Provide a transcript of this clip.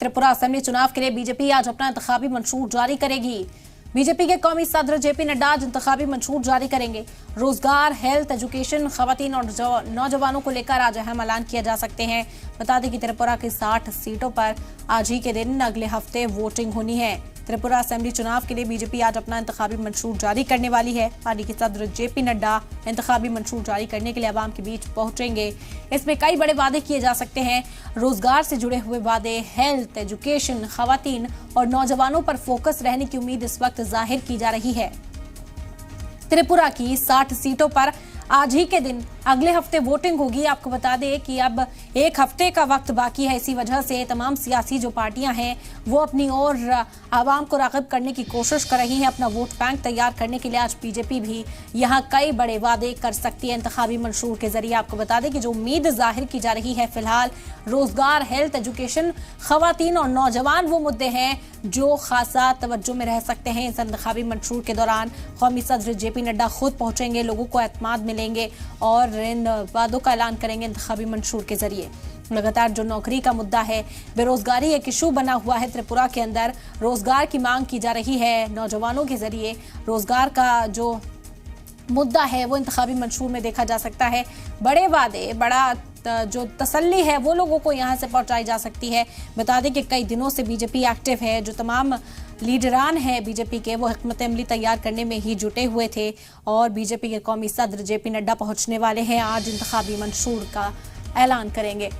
Tripura assembly चुनाव के लिए बीजेपी आज अपना इंतखाबी मंशूर जारी करेगी। बीजेपी के कौमी सदर जेपी नड्डा आज इंतखाबी मंशूर जारी करेंगे। रोजगार, हेल्थ, एजुकेशन, खवातीन और नौजवानों को लेकर आज अहम ऐलान किया जा सकते हैं। बता दें कि त्रिपुरा की 60 सीटों पर आज ही के दिन अगले हफ्ते वोटिंग होनी है। त्रिपुरा असेंबली चुनाव के लिए बीजेपी आज अपना इंतखाबी मंशूर जारी करने वाली है। पार्टी के सदर जेपी नड्डा इंतखाबी मंशूर जारी करने के लिए आवाम के बीच पहुंचेंगे। इसमें कई बड़े वादे किए जा सकते हैं। रोजगार से जुड़े हुए वादे, हेल्थ, एजुकेशन, खवातीन और नौजवानों पर फोकस रहने की उम्मीद इस वक्त जाहिर की जा रही है। त्रिपुरा की 60 सीटों पर आज ही के दिन अगले हफ्ते वोटिंग होगी। आपको बता दें कि अब एक हफ्ते का वक्त बाकी है। इसी वजह से तमाम सियासी जो पार्टियां हैं वो अपनी ओर आवाम को राग़िब करने की कोशिश कर रही हैं। अपना वोट बैंक तैयार करने के लिए आज बीजेपी भी यहां कई बड़े वादे कर सकती है इंतखाबी मंशूर के जरिए। आपको बता दें कि जो उम्मीद जाहिर की जा रही है फिलहाल रोजगार, हेल्थ, एजुकेशन, खवातीन और नौजवान वो मुद्दे हैं जो खासा तवज्जो में रह सकते हैं। इस इंतखाबी मंशूर के दौरान कौमी सदर जेपी नड्डा खुद पहुंचेंगे, लोगों को एतमाद मिलेंगे और इन वादों का ऐलान करेंगे इंतखाबी मंशूर के जरिए। लगातार जो नौकरी का मुद्दा है, बेरोजगारी एक इशू बना हुआ है त्रिपुरा के अंदर। रोजगार की मांग की जा रही है। नौजवानों के जरिए रोजगार का जो मुद्दा है वो इंतखाबी मंशूर में देखा जा सकता है। बड़े वादे, बड़ा जो तसल्ली है वो लोगों को यहाँ से पहुंचाई जा सकती है। बता दें कि कई दिनों से बीजेपी एक्टिव है। जो तमाम लीडरान हैं बीजेपी के वो हिकमत अमली तैयार करने में ही जुटे हुए थे और बीजेपी के कौमी सदर जेपी नड्डा पहुंचने वाले हैं। आज इंतखाबी मंशूर का ऐलान करेंगे।